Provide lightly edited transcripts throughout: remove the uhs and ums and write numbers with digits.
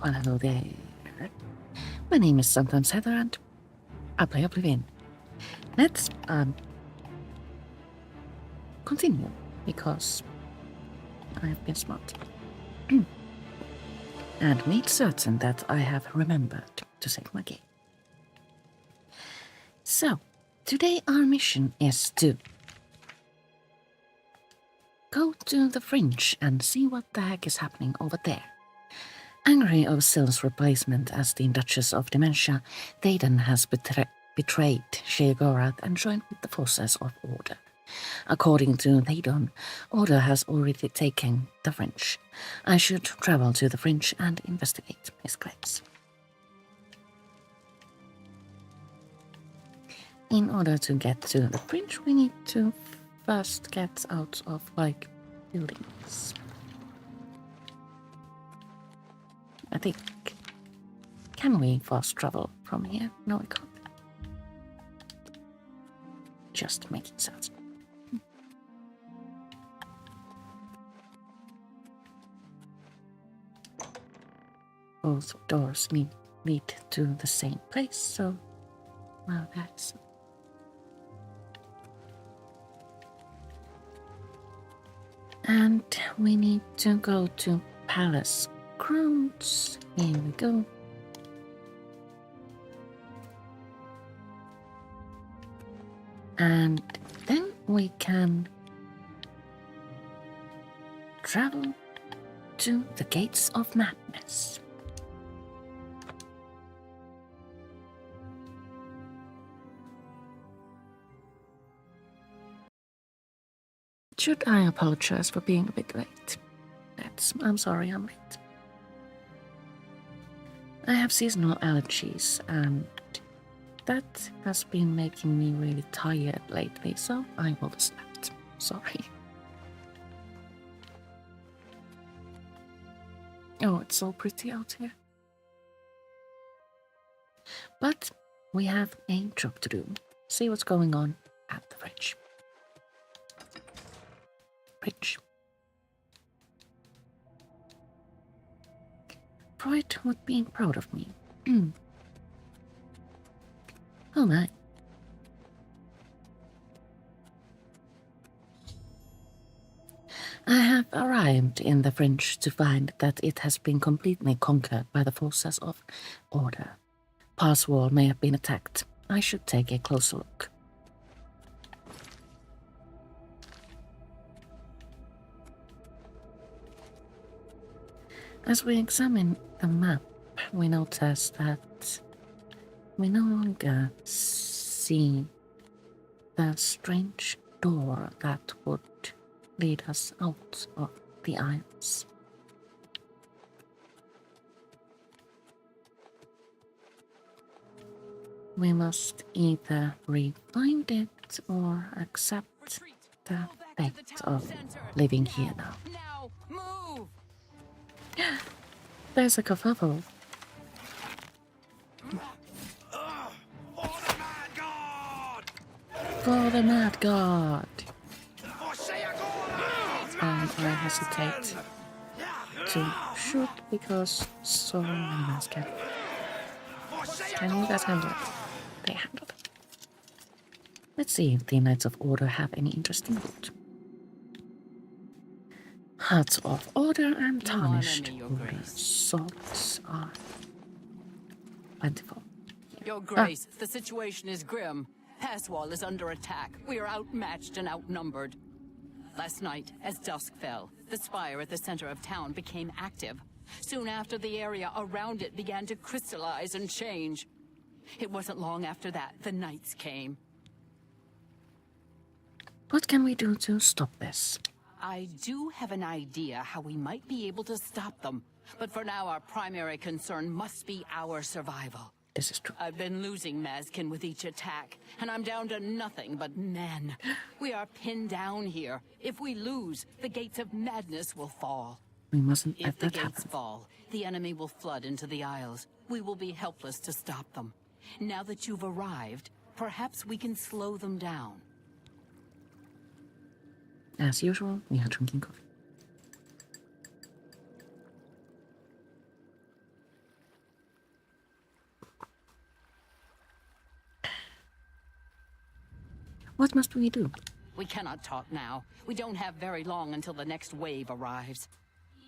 Well, hello there. My name is sometimes Heather and I play Oblivion. Let's continue because I have been smart and made certain that I have remembered to save my game. So, today our mission is to go to the Fringe and see what the heck is happening over there. Angry of Syl's replacement as the Duchess of Dementia, Thaden has betrayed Sheogorath and joined with the forces of Order. According to Thaden, Order has already taken the Fringe. I should travel to the Fringe and investigate his claims. In order to get to the Fringe, we need to first get out of, buildings. I think. Can we fast travel from here? No, we can't. Just making sense. Both doors lead to the same place, so well, that's. And we need to go to Palace Grounds. Here we go. And then we can travel to the Gates of Madness. Should I apologize for being a bit late? I'm sorry I'm late. I have seasonal allergies and that has been making me really tired lately, so I overslept. Sorry. Oh, it's so pretty out here. But we have a job to do. See what's going on at the Fringe. Freud would be proud of me. Oh my. I have arrived in the Fringe to find that it has been completely conquered by the forces of Order. Pass wall may have been attacked. I should take a closer look. As we examine the map, we notice that we no longer see the strange door that would lead us out of the Isles. We must either re-find it or accept the fate of living here now. There's a kerfuffle. For the Mad God! And I hesitate to shoot because so many men can you guys handle it? They handle it. Let's see if the Knights of Order have any interesting loot. Hearts of Order and Tarnished Order swords are plentiful. Your Grace, the situation is grim. Passwall is under attack. We are outmatched and outnumbered. Last night, as dusk fell, the spire at the center of town became active. Soon after, the area around it began to crystallize and change. It wasn't long after that the Knights came. What can we do to stop this? I do have an idea how we might be able to stop them. But for now, our primary concern must be our survival. This is true. I've been losing Mazkin with each attack, and I'm down to nothing but men. We are pinned down here. If we lose, the Gates of Madness will fall. We mustn't let If the that happen. gates fall, the enemy will flood into the Isles. We will be helpless to stop them. Now that you've arrived, perhaps we can slow them down. As usual, we are drinking coffee. What must we do? We cannot talk now. We don't have very long until the next wave arrives.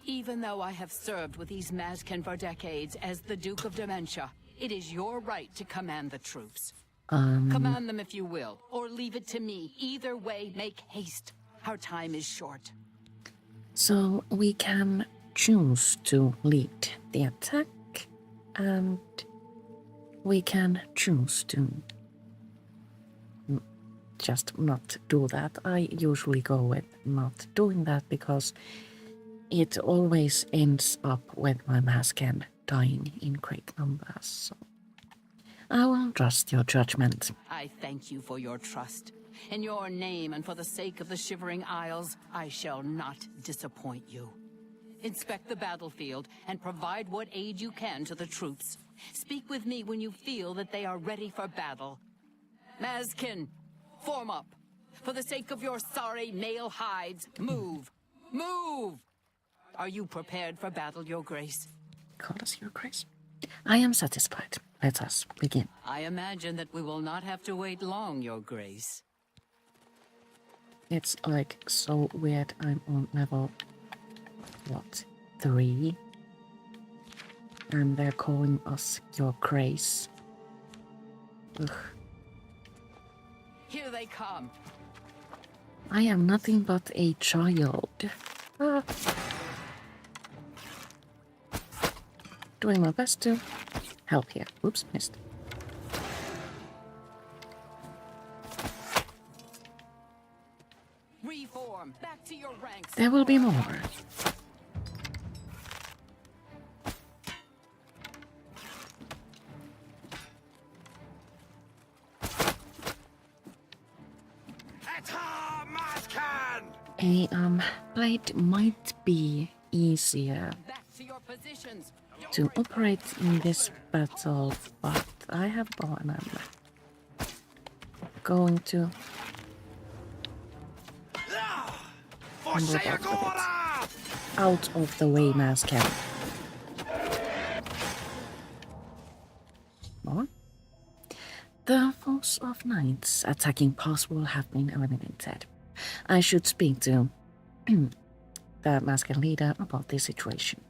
Even though I have served with these Mazken for decades as the Duke of Dementia, it is your right to command the troops. Command them if you will, or leave it to me. Either way, make haste. Our time is short. So we can choose to lead the attack, and we can choose to just not do that. I usually go with not doing that because it always ends up with my Mazken dying in great numbers. So I will trust your judgment. I thank you for your trust. In your name and for the sake of the Shivering Isles, I shall not disappoint you. Inspect the battlefield and provide what aid you can to the troops. Speak with me when you feel that they are ready for battle. Mazken, form up. For the sake of your sorry male hides, move. Move! Are you prepared for battle, Your Grace? Call us, Your Grace. I am satisfied. Let us begin. I imagine that we will not have to wait long, Your Grace. It's like so weird. I'm on level, what, 3? And they're calling us Your Grace. Ugh. Here they come. I am nothing but a child. Ah. Doing my best to help here. Oops, missed. Reform. Back to your ranks. There will be more. A blade might be easier Back to your positions. to operate in this battle, but I have bow and I'm going to out of the way, Mazken. More? The force of knights attacking Passwall have been eliminated. I should speak to the Mazken leader about this situation.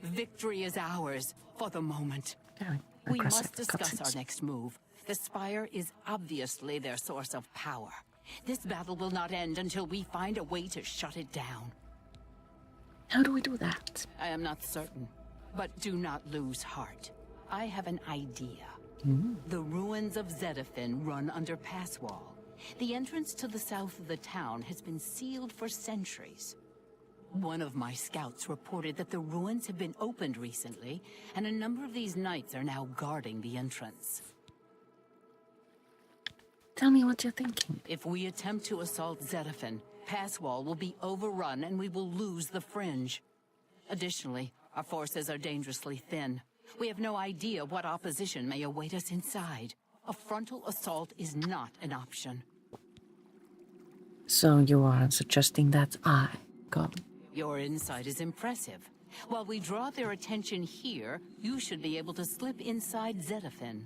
Victory is ours for the moment. Very We aggressive must discuss our cutscenes. next move. The Spire is obviously their source of power. This battle will not end until we find a way to shut it down. How do we do that? I am not certain, but do not lose heart. I have an idea. The ruins of Xedafin run under Passwall. The entrance to the south of the town has been sealed for centuries. One of my scouts reported that the ruins have been opened recently, and a number of these knights are now guarding the entrance. Tell me what you're thinking. If we attempt to assault Xedafin, Passwall will be overrun and we will lose the Fringe. Additionally, our forces are dangerously thin. We have no idea what opposition may await us inside. A frontal assault is not an option. So you are suggesting that I go? Your insight is impressive. While we draw their attention here, you should be able to slip inside Xedafin.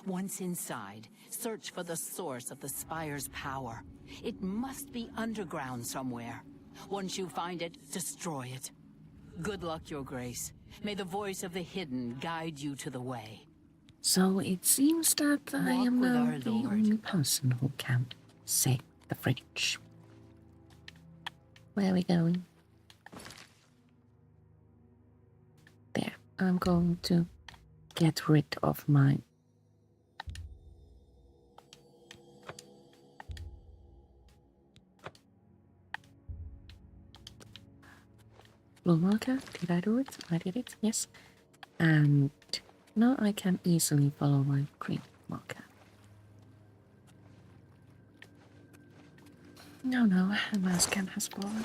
Once inside, search for the source of the Spire's power. It must be underground somewhere. Once you find it, destroy it. Good luck, Your Grace. May the voice of the hidden guide you to the way. So it seems that I Walk am with now our the Lord. only person who can save the Fringe. Where are we going? There. I'm going to get rid of my blue marker. Did I do it? I did it, yes. And now I can easily follow my green marker. No, a Mazken has fallen.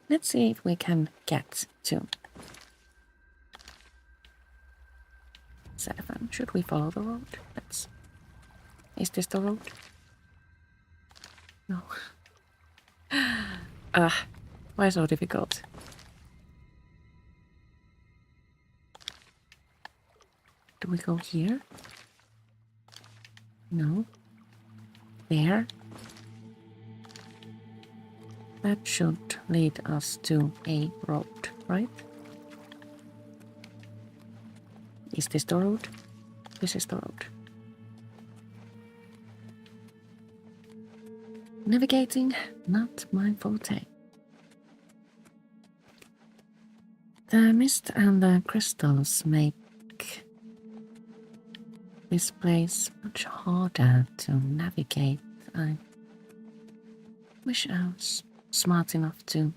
Let's see if we can get to Xedafin. Should we follow the road? Let's. Is this the road? No. Why so difficult? Do we go here? No. There. That should lead us to a road, right? Is this the road? This is the road. Navigating, not my forte. The mist and the crystals make this place much harder to navigate. I wish I was smart enough to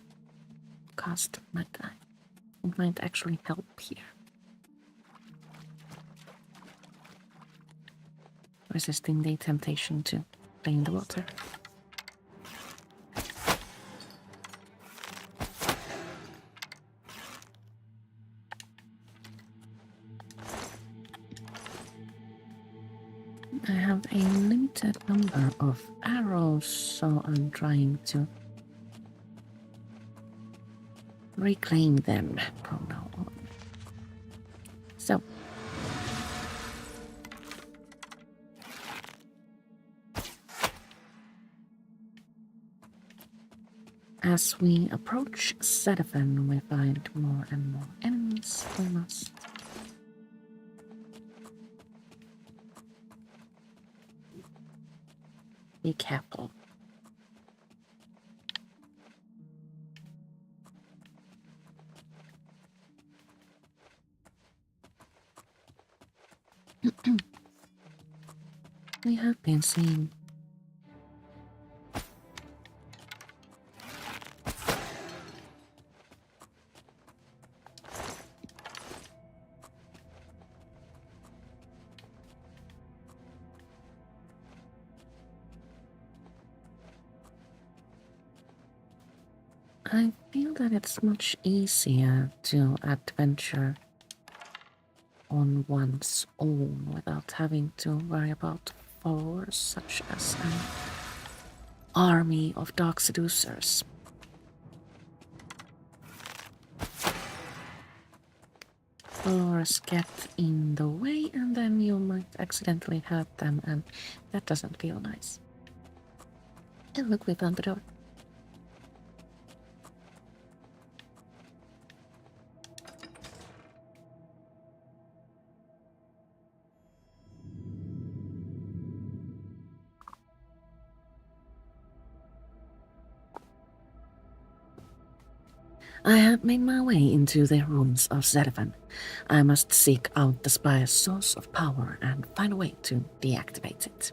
cast my eye. It might actually help here. Resisting the temptation to play in the water. I have a limited number of arrows, so I'm trying to reclaim them from now on. So, as we approach Xaselm, we find more and more enemies. We must be careful. We have been seeing I feel that it's much easier to adventure on one's own without having to worry about followers such as an army of dark seducers. Followers get in the way and then you might accidentally hurt them, and that doesn't feel nice. And look, we found the door. I have made my way into the ruins of Xaselm. I must seek out the spire's source of power and find a way to deactivate it.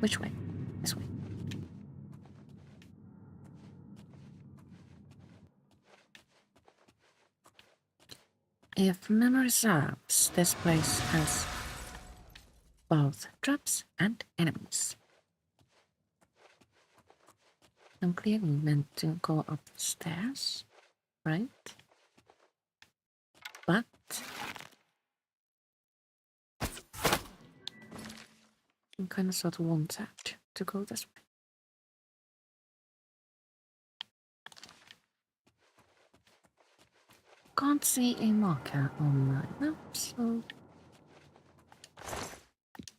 Which way? This way. If memory serves, this place has both traps and enemies. I'm clearly meant to go upstairs, right? But I'm kind of sort of wanted to go this way. Can't see a marker on my map, so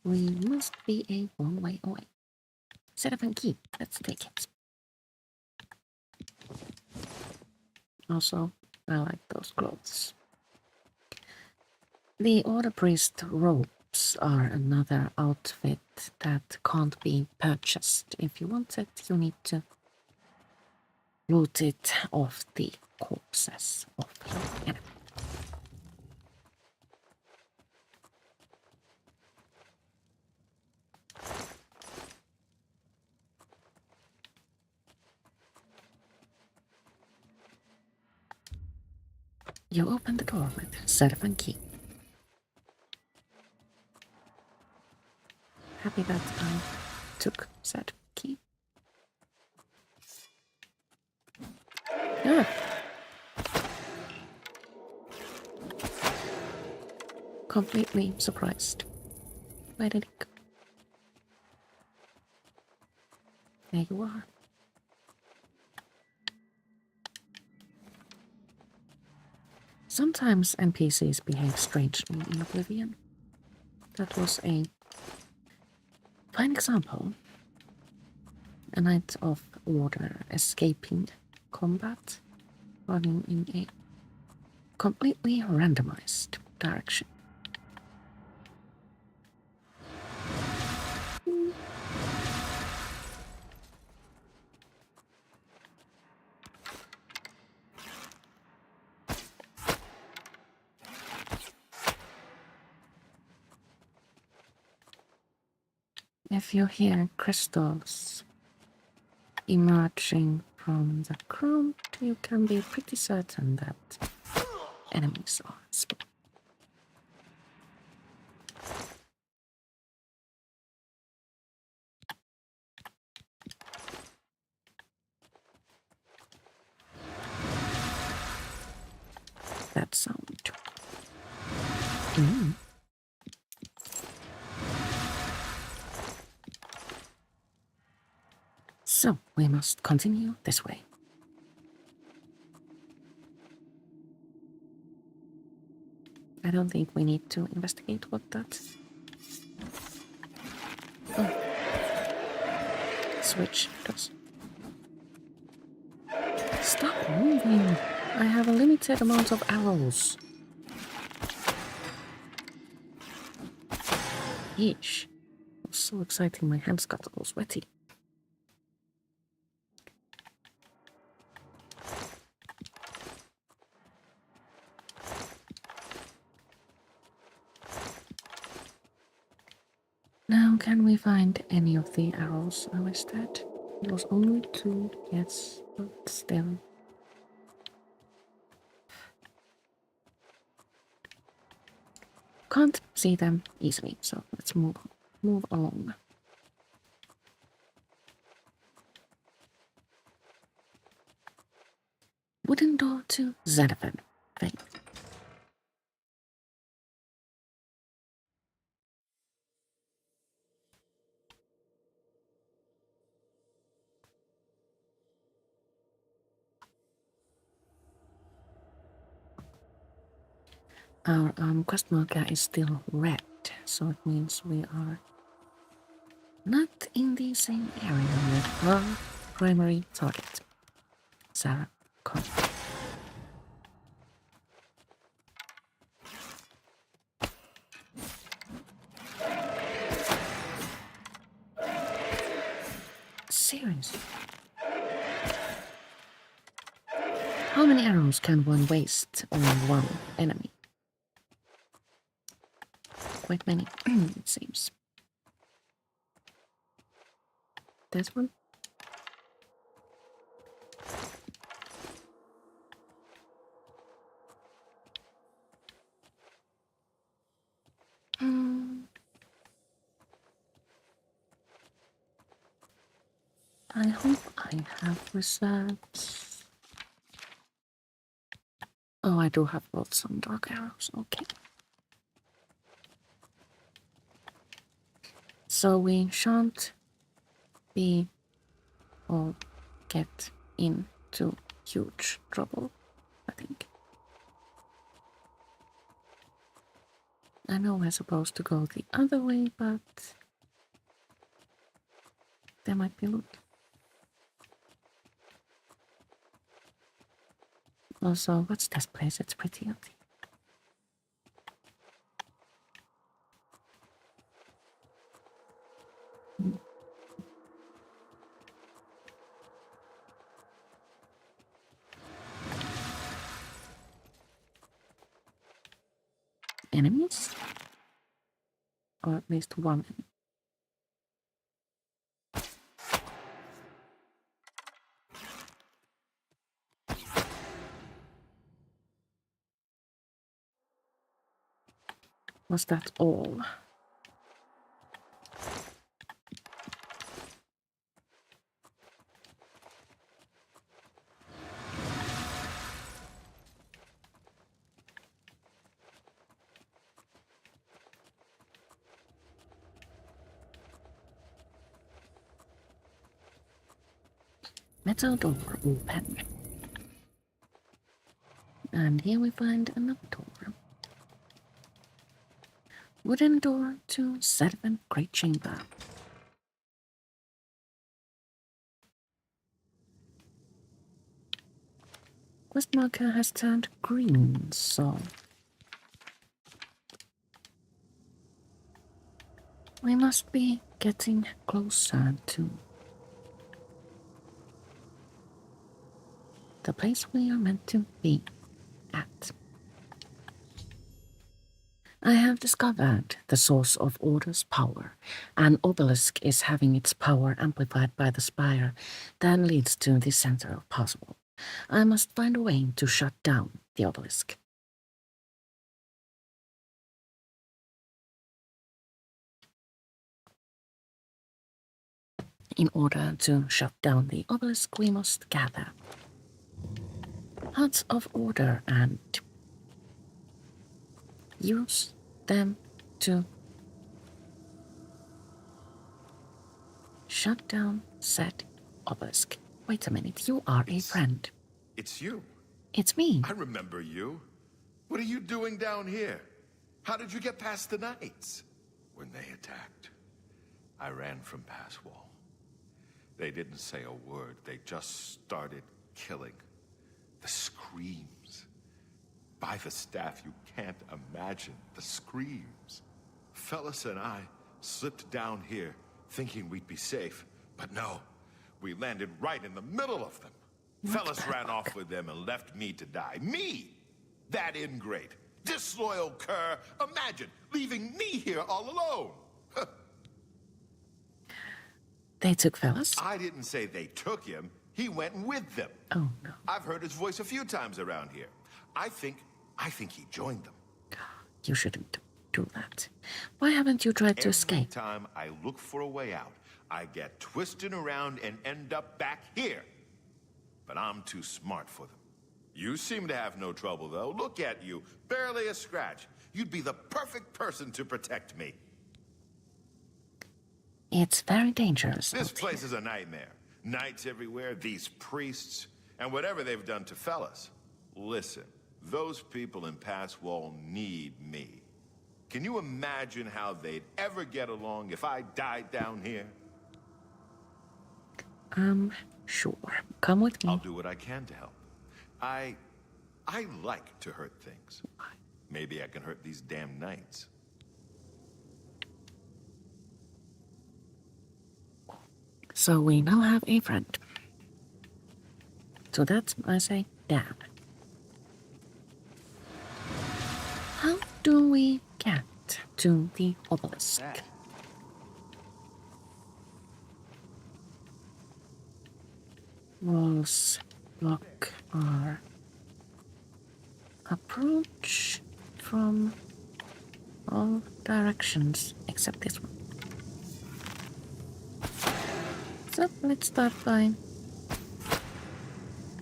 we must be a long way away. Set up and key. Let's take it. Also, I like those clothes. The Order Priest robes are another outfit that can't be purchased. If you want it, you need to loot it off the corpses of your enemy. You open the door with Serf and key. Happy that I took said key. Ah. Completely surprised. Where did it go? There you are. Sometimes NPCs behave strangely in Oblivion. That was a fine example. A knight of order escaping combat, running in a completely randomized direction. If you hear crystals emerging from the ground, you can be pretty certain that enemies are spawned. That sound. So, we must continue this way. I don't think we need to investigate what that switch does. Stop moving! I have a limited amount of arrows. Yeesh. It was so exciting, my hands got all sweaty. Now, can we find any of the arrows I was dead? It was only 2, yes, but still. Can't see them easily, so let's move along. Wooden door to Xaselm. Thank you. Our quest marker is still red, so it means we are not in the same area with our primary target, Sarah Connor. Seriously? How many arrows can one waste on one enemy? Quite many, it seems. That one? I hope I have reserves. Oh, I do have brought some dark arrows, okay. So we shan't be or get into huge trouble, I think. I know we're supposed to go the other way, but there might be loot. Also, what's this place? It's pretty empty. Enemies? Or at least one enemy. Was that all? Metal door open. And here we find another door. Wooden door to 7th Great Chamber. Quest marker has turned green, so we must be getting closer to the place we are meant to be at. I have discovered the source of Order's power. An obelisk is having its power amplified by the spire that leads to the center of possible. I must find a way to shut down the obelisk. In order to shut down the obelisk, we must gather hearts of order and use them to shut down said obelisk. Wait a minute, you are a friend. It's you. It's me. I remember you. What are you doing down here? How did you get past the knights? When they attacked, I ran from pass wall. They didn't say a word. They just started killing. The screams. By the staff, you can't imagine the screams. Fellas and I slipped down here thinking we'd be safe, but no. We landed right in the middle of them. Fellas ran off with them and left me to die. Me! That ingrate. Disloyal cur. Imagine leaving me here all alone. They took Fellas? I didn't say they took him. He went with them. Oh, no. I've heard his voice a few times around here. I think he joined them. You shouldn't do that. Why haven't you tried to escape? Every time I look for a way out, I get twisted around and end up back here. But I'm too smart for them. You seem to have no trouble, though. Look at you. Barely a scratch. You'd be the perfect person to protect me. It's very dangerous. This place is a nightmare. Knights everywhere, these priests, and whatever they've done to fellas. Listen, those people in Pass Wall need me. Can you imagine how they'd ever get along if I died down here? Sure. Come with me. I'll do what I can to help. I like to hurt things. Maybe I can hurt these damn knights. So we now have a friend. So that's, I say, down. How do we get to the obelisk? Walls block our approach from all directions except this one. So let's start by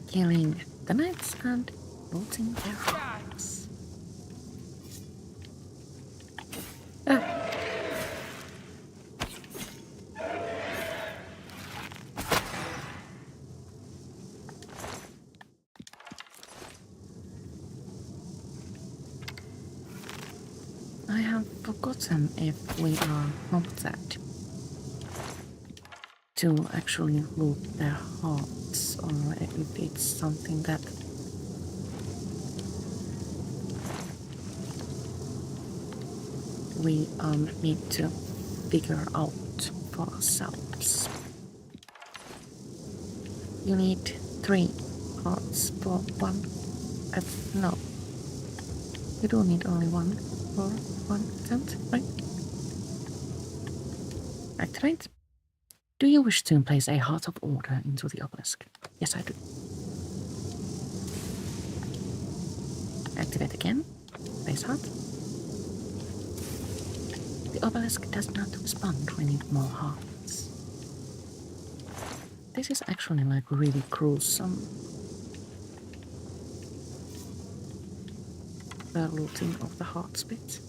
killing the knights and looting their hearts. I have forgotten if we are prompted to actually loot their hearts, or if it's something that we need to figure out for ourselves. You need 3 hearts for 1. No. You don't need only 1 for 1 attempt, right? Activate. Do you wish to place a Heart of Order into the obelisk? Yes, I do. Activate again. Place heart. The obelisk does not respond. We need more hearts. This is actually like really gruesome. The looting of the hearts bit.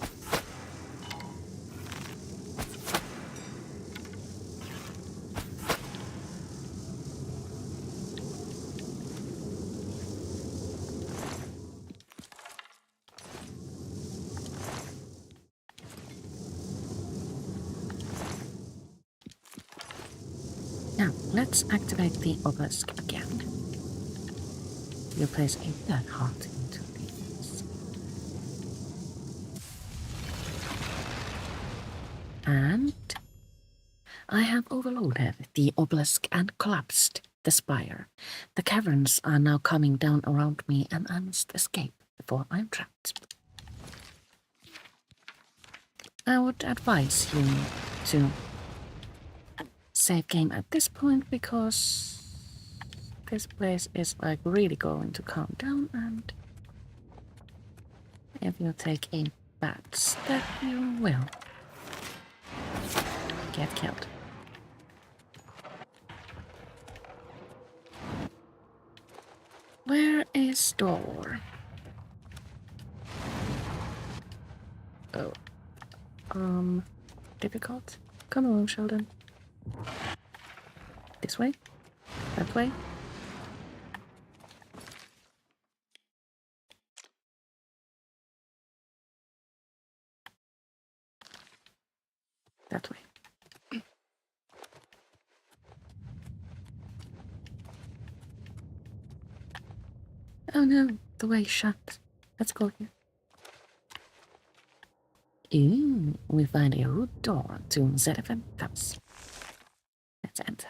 Now, let's activate the obelisk again. You place a third heart into these. And I have overloaded the obelisk and collapsed the spire. The caverns are now coming down around me and I must escape before I'm trapped. I would advise you to save game at this point because this place is like really going to calm down, and if you take a bad step you will get killed. Where is door? Oh. Difficult? Come along, Sheldon. This way? That way? That way. Oh no, the way is shut. Let's go here. Ooh, we find a wood door to Xaselm house. Let's enter.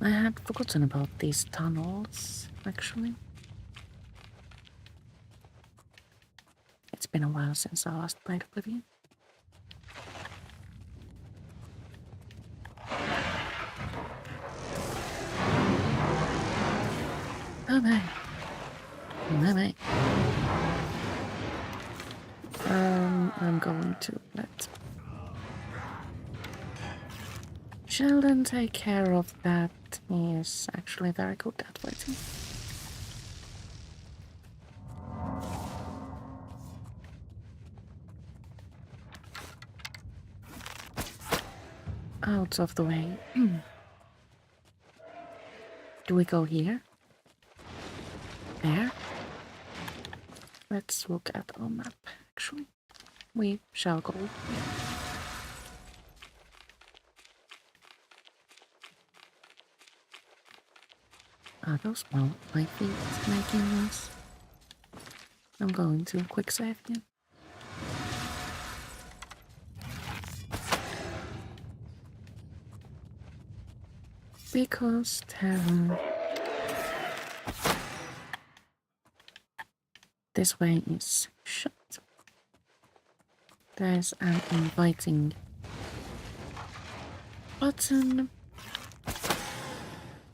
I had forgotten about these tunnels, actually. It's been a while since I last played Oblivion. Oh my. Oh my. I'm going to let Sheldon take care of that. He is actually very good at waiting. Out of the way. Do we go here? There? Let's look at our map, actually. We shall go here. Are those my feet making noise? I'm going to quick save here. Because terror. This way is shut. There's an inviting button.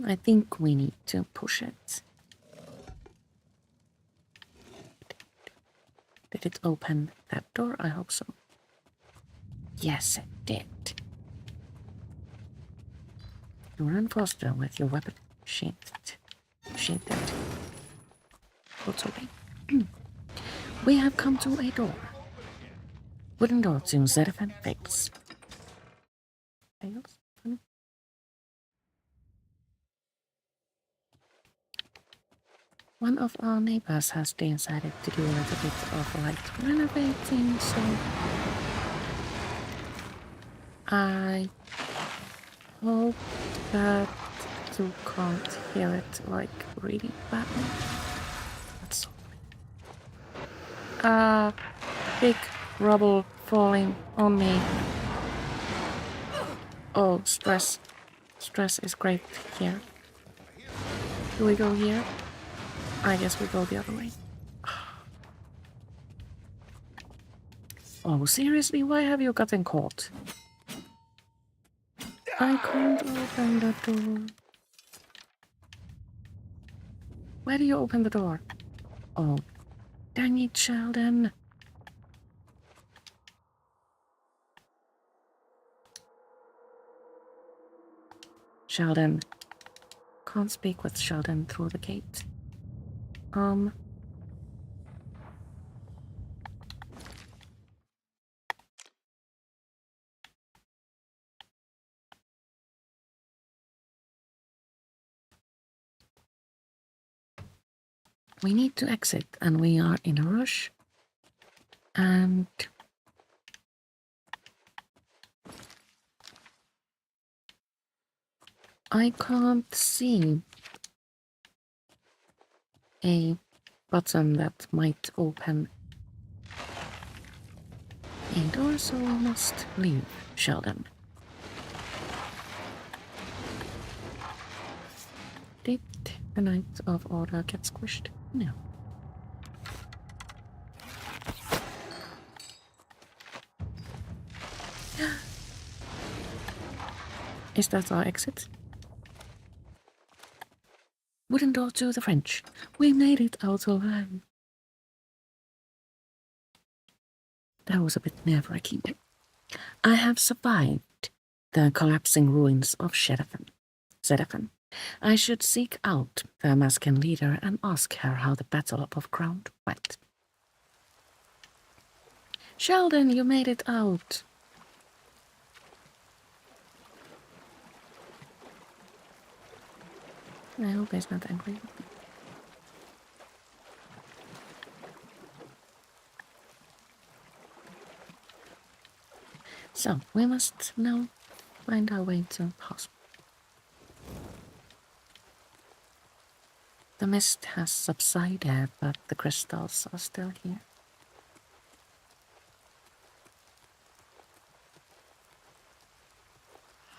I think we need to push it. Did it open that door? I hope so. Yes, it did. You run faster with your weapon sheathed. Totally. We have come to a door. Wooden door to Xaselm fails. Fails? One of our neighbors has decided to do a little bit of like renovating, so I hope that you can't hear it like really badly. That's big rubble falling on me. Oh, stress. Stress is great here. Do we go here? I guess we go the other way. Oh, seriously? Why have you gotten caught? I can't open the door. Why do you open the door? Oh, dang it, Sheldon. Sheldon. Can't speak with Sheldon through the gate. We need to exit and we are in a rush. And I can't see a button that might open a door, so we must leave, Sheldon. Did the Knight of Order get squished? No. Is that our exit? Wooden door to the Fringe. We made it out alive. That was a bit nerve-wracking. I have survived the collapsing ruins of Xaselm. I should seek out the Mascan leader and ask her how the Battle of Ground went. Sheldon, you made it out. I hope he's not angry with me. So, we must now find our way to the hospital. The mist has subsided, but the crystals are still here.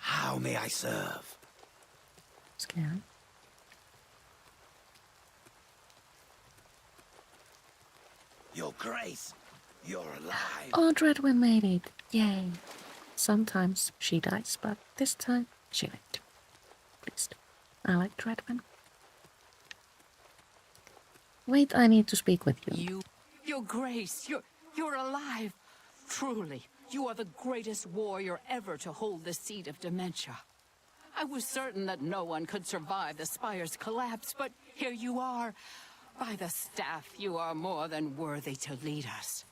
How may I serve? Scary. Your Grace, you're alive. Oh, Dreadwin made it. Yay. Sometimes she dies, but this time she lived. Pleased. I like Dreadwin. Wait, I need to speak with you. Your Grace, you're alive. Truly, you are the greatest warrior ever to hold the seat of dementia. I was certain that no one could survive the Spire's collapse, but here you are. By the staff, you are more than worthy to lead us.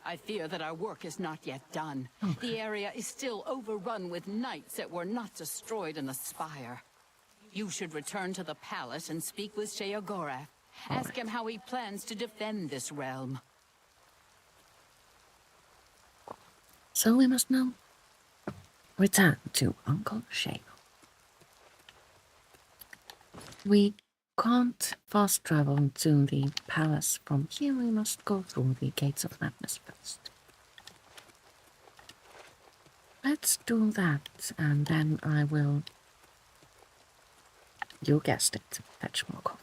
I fear that our work is not yet done. Okay. The area is still overrun with knights that were not destroyed in the Spire. You should return to the palace and speak with Sheogorath. Ask him how he plans to defend this realm. So we must now return to Uncle-Sheo. We can't fast travel to the palace from here. We must go through the Gates of Madness first. Let's do that, and then I will, you guessed it, fetch more coffee.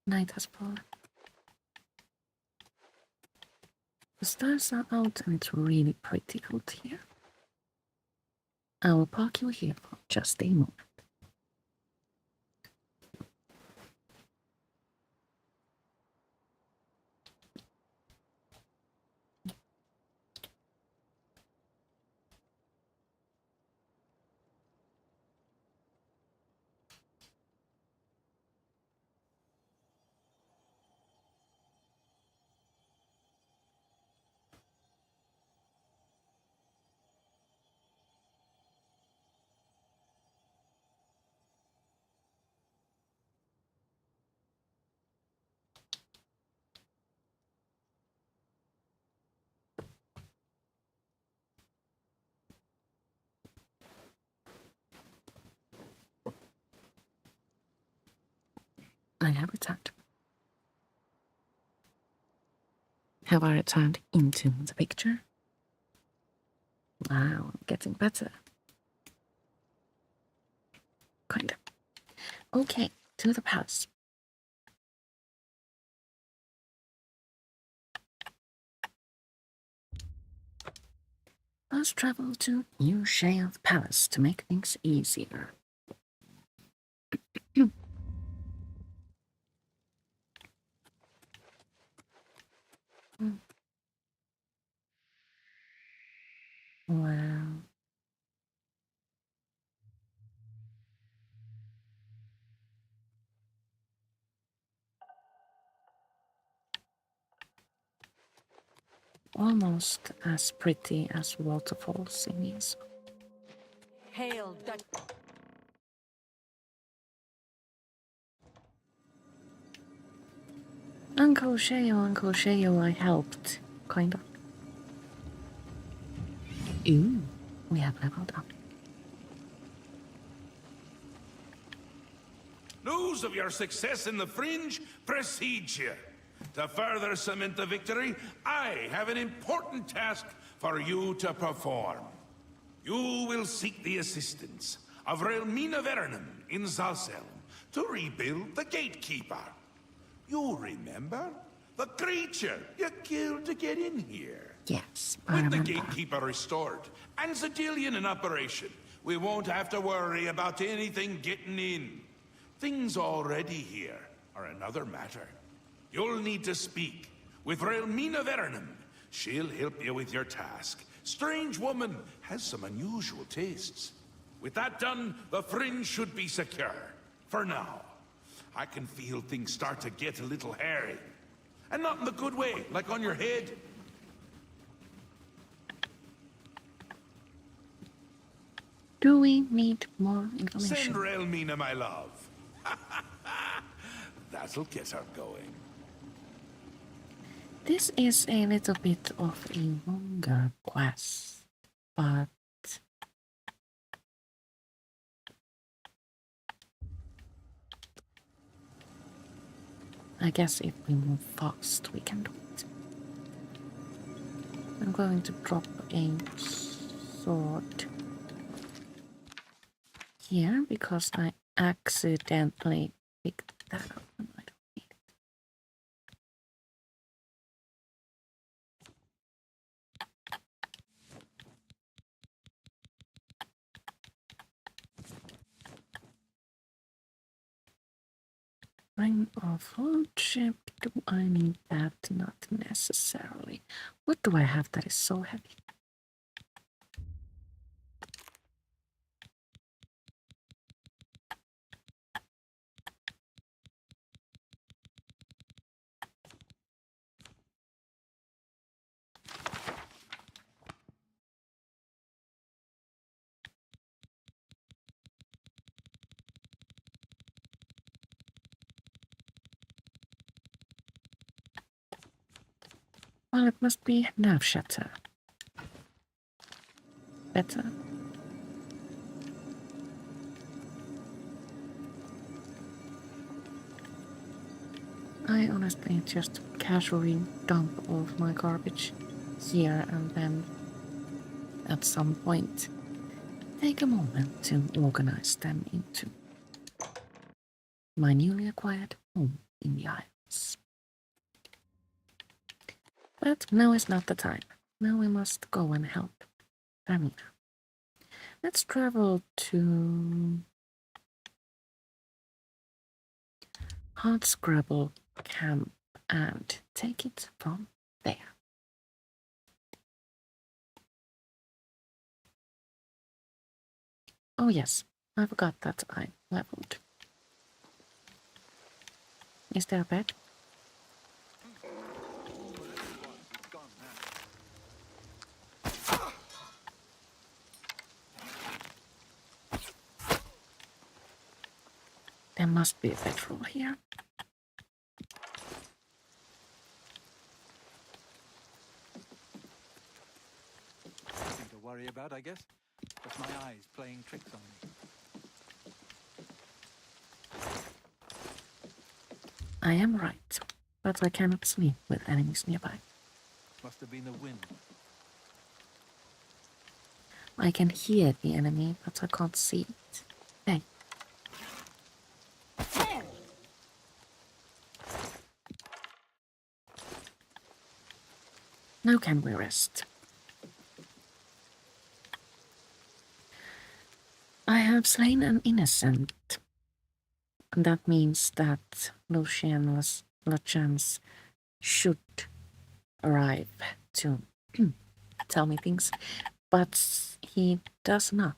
Night has fallen. The stars are out and it's really pretty out here. I will park you here for just a moment. I have returned. Have I returned into the picture? Wow, I'm getting better. Kind of. Okay, to the palace. Let's travel to Uncle-Sheo Palace to make things easier. Wow. almost as pretty as waterfalls in Xaselm. Hail, Dutch. Uncle-Sheo, I helped, kind of. Ooh, we have leveled up. News of your success in the Fringe precedes you. To further cement the victory, I have an important task for you to perform. You will seek the assistance of Relmina Verenum in Xaselm to rebuild the gatekeeper. You remember? The creature you killed to get in here. Yes, I With the remember. gatekeeper restored and Xaselm in operation, we won't have to worry about anything getting in. Things already here are another matter. You'll need to speak with Relmina Verenum. She'll help you with your task. Strange woman has some unusual tastes. With that done, the Fringe should be secure. For now. I can feel things start to get a little hairy. And not in the good way, like on your head. Do we need more Send information? Relmina my love. That'll get her going. This is a little bit of a longer quest, but I guess if we move fast, we can do it. I'm going to drop a sword here because I accidentally picked that up and I don't need it. Ring of Lordship, do I need that? Not necessarily. What do I have that is so heavy? Well, it must be nerve shatter. Better. I honestly just casually dump all of my garbage here and then at some point take a moment to organize them into my newly acquired home in the Isles. But now is not the time. Now we must go and help Ramina. Let's travel to Hardscrabble Camp and take it from there. Oh yes, I forgot that I leveled. Is there a bed? There must be a bedroll here. Nothing to worry about, I guess. Just my eyes playing tricks on me. I am right, but I cannot sleep with enemies nearby. Must have been the wind. I can hear the enemy, but I can't see it. Hey. Now can we rest? I have slain an innocent. And that means that Lucien Lachance should arrive to tell me things, but he does not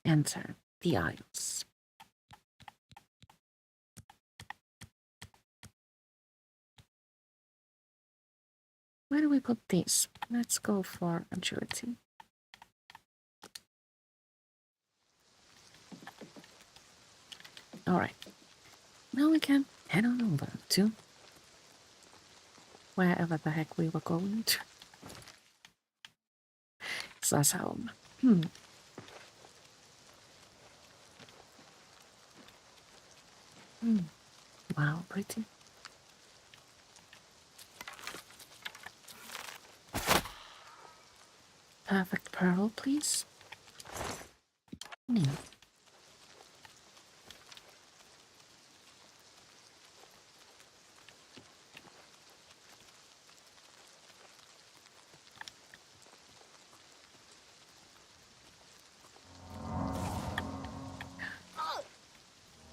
enter the Isles. Where do we put these? Let's go for agility. Alright. Now we can head on over to wherever the heck we were going to. Xaselm. Wow, pretty. Perfect pearl, please.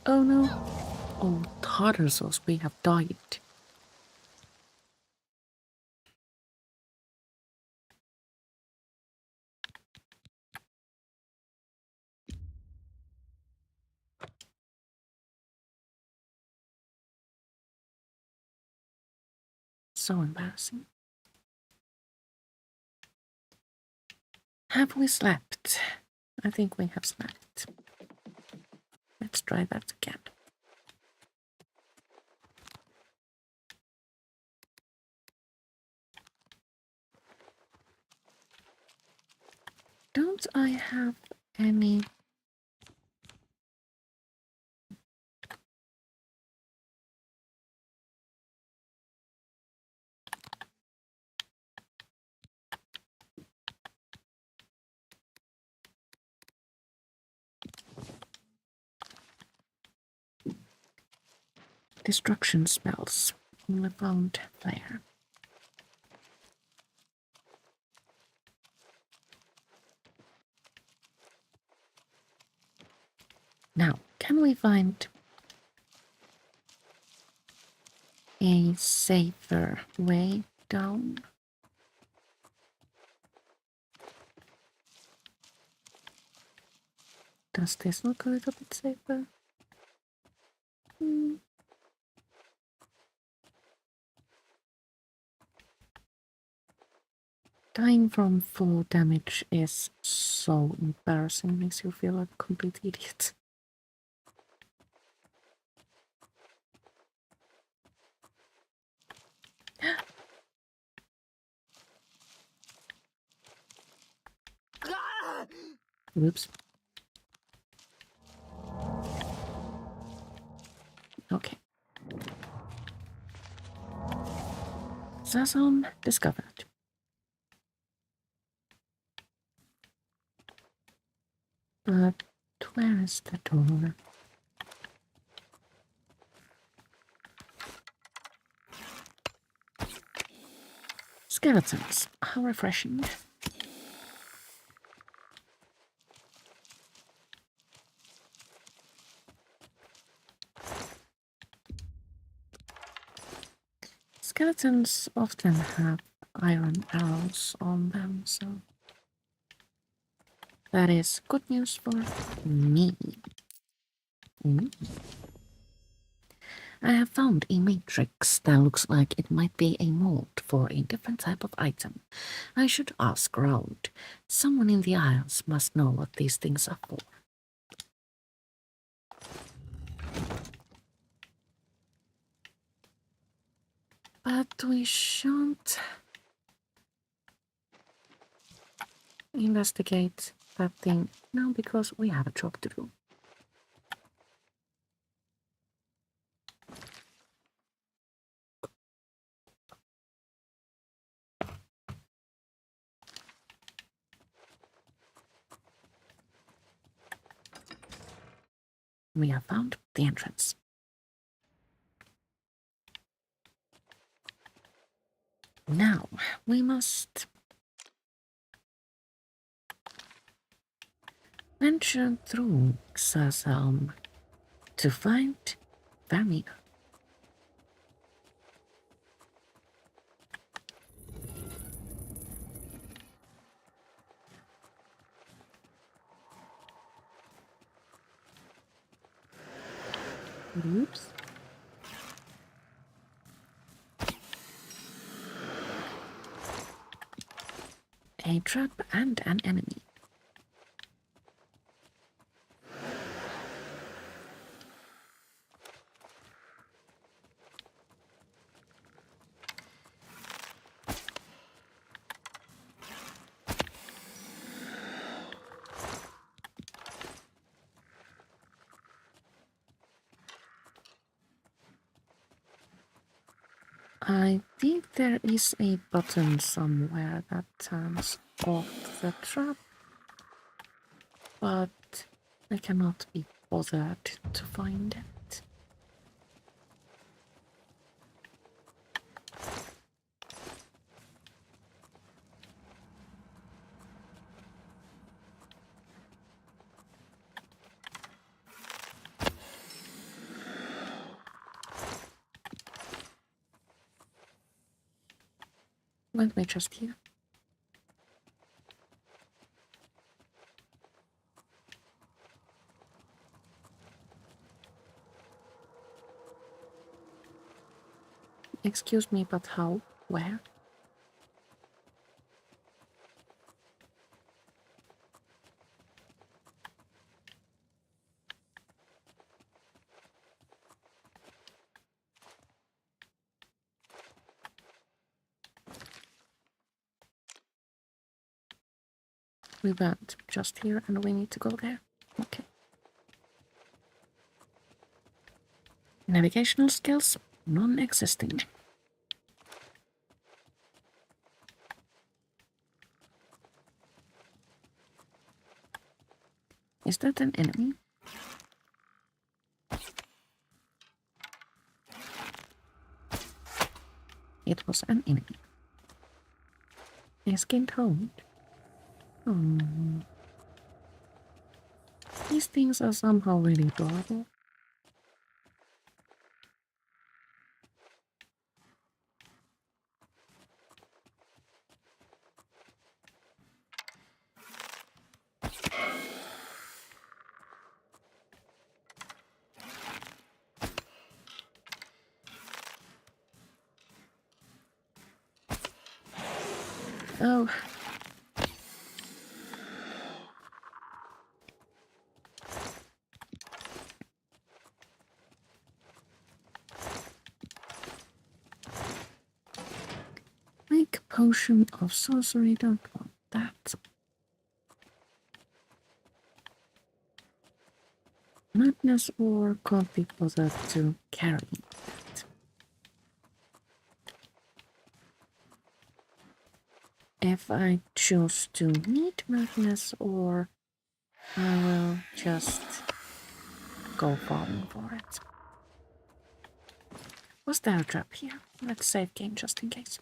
Oh no. Oh, Tartarsos, we have died. So embarrassing. Have we slept? I think we have slept. Let's try that again. Don't I have any... destruction spells? Only found there. Now, can we find a safer way down? Does this look a little bit safer? Dying from full damage is so embarrassing, makes you feel like a complete idiot. Oops. Okay. Xaselm discovered. But where is the door? Skeletons. How refreshing. Skeletons often have iron arrows on them, so that is good news for me. I have found a matrix that looks like it might be a mold for a different type of item. I should ask around. Someone in the Isles must know what these things are for. But we shan't investigate that thing now because we have a job to do. We have found the entrance. Now, we must venture through Xaselm to find Vermeer. Oops. A trap and an enemy. I think there is a button somewhere that turns off the trap, but I cannot be bothered to find it. Let me just here. Excuse me, but how? Where? We went just here and we need to go there. Okay. Navigational skills, non-existing. Is that an enemy? It was an enemy. A skinned hound. Oh. These things are somehow really adorable. Oh. Make a potion of sorcery, don't want that. Madness or can't be bothered to carry that. If I choose to need madness, or I will just go farming for it. Was there a trap here? Let's save game just in case.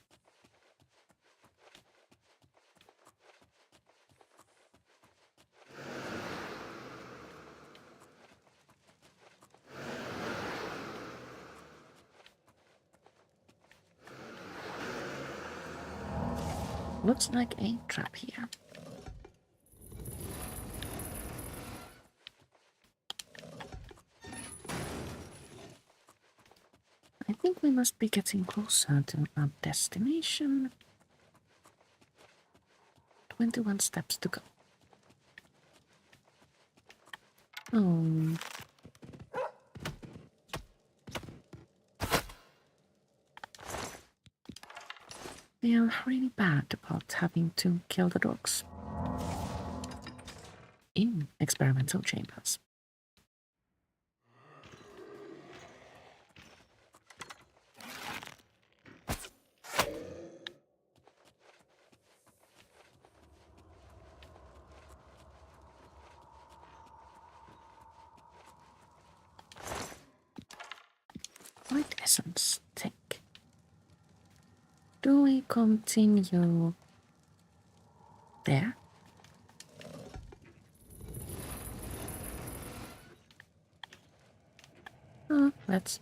Looks like a trap here. I think we must be getting closer to our destination. 21 steps to go. Oh. They are really bad about having to kill the dogs in experimental chambers. White essence, take. Do we continue there? Let's.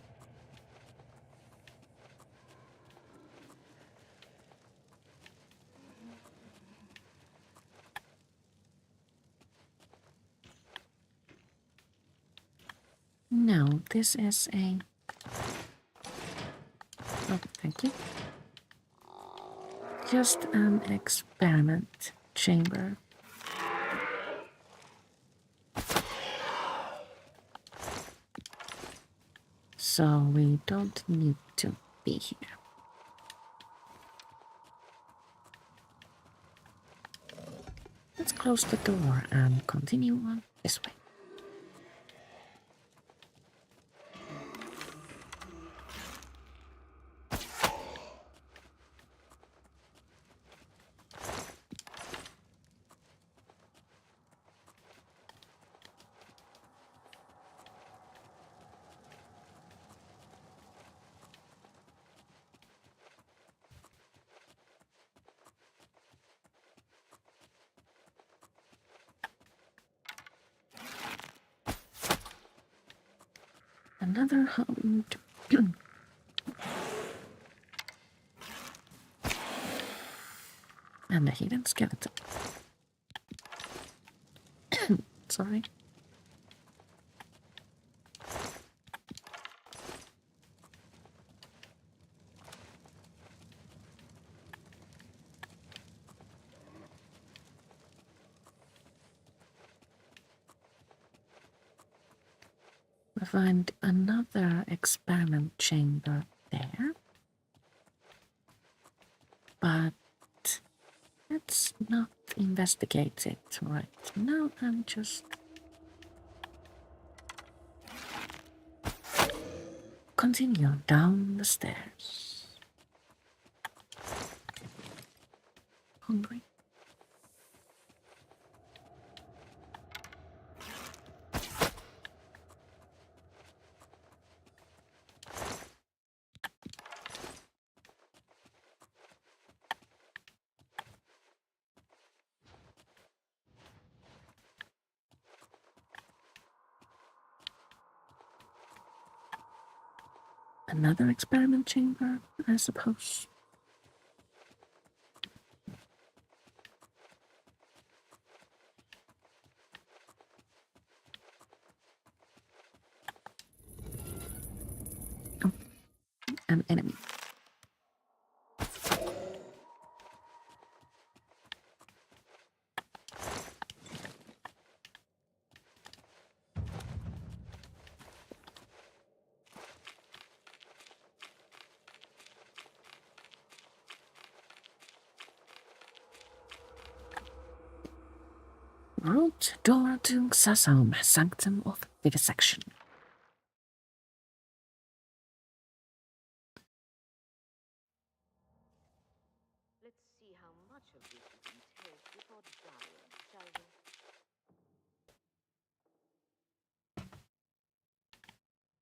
No, this is a. Oh, thank you. Just an experiment chamber. So we don't need to be here. Let's close the door and continue on this way. Another hunt. And a hidden skeleton. Sorry. We find another experiment chamber there. But let's not investigate it right now and just continue down the stairs. Hungry? Another experiment chamber, I suppose. Oh, an enemy. Route door to Xaselm, Sanctum of Vivisection. Let's see how much of this you can take before dying, shall we?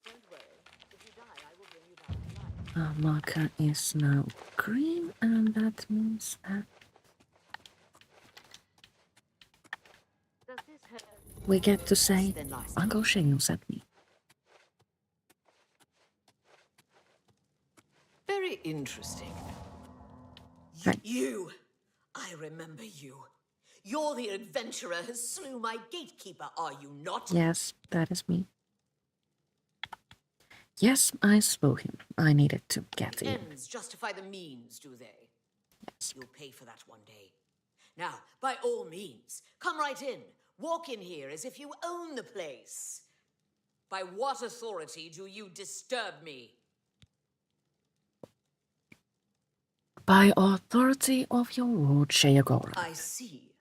Don't worry. If you die, I will bring you back to life. Our marker is now green, and that means that Does this hurt? we get to say, Then lie still. Uncle-Sheo sent me. Very interesting. Right. You! I remember you. You're the adventurer who slew my gatekeeper, are you not? Yes, that is me. Yes, I slew him. I needed to get in. Ends justify the means, do they? Yes. You'll pay for that one day. Now, by all means, come right in. Walk in here as if you own the place. By what authority do you disturb me? By authority of your lord Sheogorath. I see.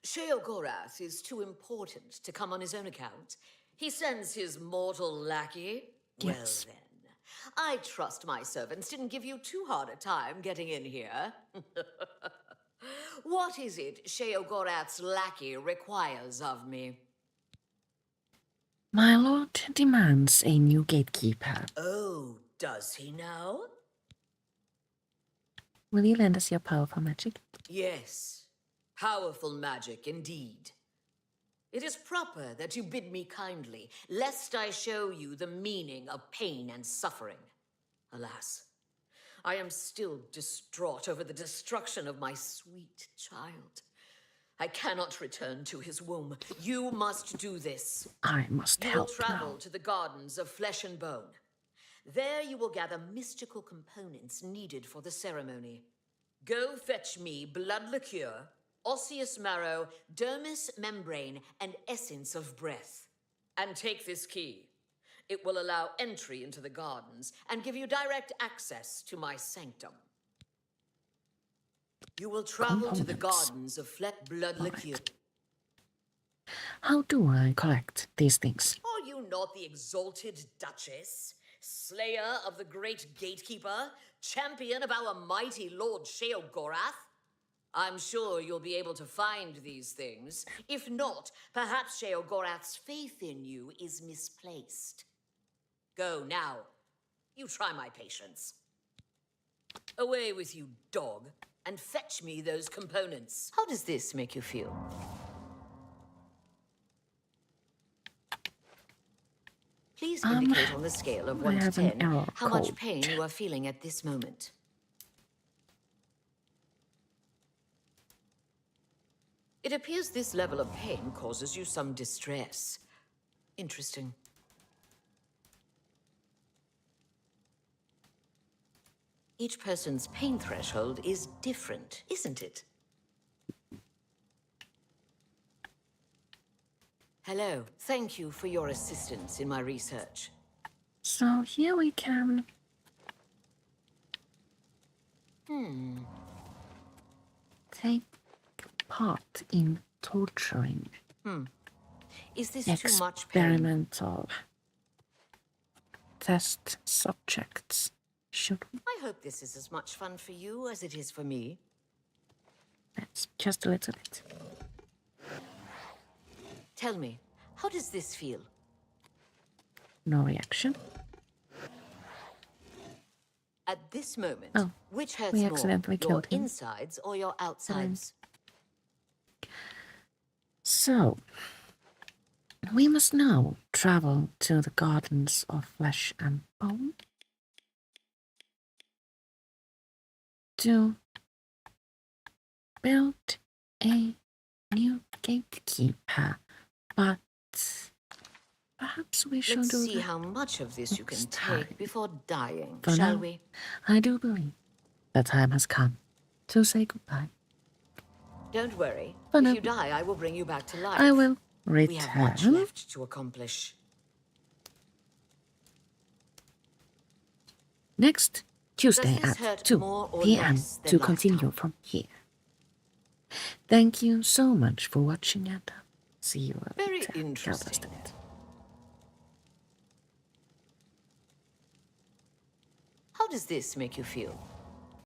Sheogorath is too important to come on his own account. He sends his mortal lackey. Yes. Well then, I trust my servants didn't give you too hard a time getting in here. What is it Sheogorath's lackey requires of me? My lord demands a new gatekeeper. Oh, does he now? Will you lend us your powerful magic? Yes, powerful magic indeed. It is proper that you bid me kindly, lest I show you the meaning of pain and suffering. Alas, I am still distraught over the destruction of my sweet child. I cannot return to his womb. You must do this. I must You will help travel now. to the gardens of flesh and bone. There you will gather mystical components needed for the ceremony. Go fetch me blood liqueur, osseous marrow, dermis membrane, and essence of breath. And take this key. It will allow entry into the gardens and give you direct access to my sanctum. You will travel to the Components. gardens of Fleck blood liqueur. How do I collect these things? Are you not the exalted Duchess, slayer of the great gatekeeper, champion of our mighty Lord Sheogorath? I'm sure you'll be able to find these things. If not, perhaps Sheogorath's faith in you is misplaced. Go now. You try my patience. Away with you, dog, and fetch me those components. How does this make you feel? Please indicate on the scale of 1 to have an 10 error how much code. pain you are feeling at this moment. It appears this level of pain causes you some distress. Interesting. Each person's pain threshold is different, isn't it? Hello. Thank you for your assistance in my research. So here we can take part in torturing Is this too much pain? experimental test subjects. Should we? I hope this is as much fun for you as it is for me. Let's just a little bit. Tell me, how does this feel? No reaction. At this moment, Oh, which hurts we more, accidentally your killed him. insides or your outsides? So, we must now travel to the Gardens of Flesh and Bone to build a new gatekeeper, but perhaps we should Let's do see that how much of this you can next time. take before dying, For shall now, we? I do believe the time has come to say goodbye. Don't worry. For If now, you die, I will bring you back to life. I will We have much return. left to accomplish. Next Tuesday Does this at hurt 2 more or p.m. less than to last continue time? from here. Thank you so much for watching and see you Very later. interesting. How does this make you feel?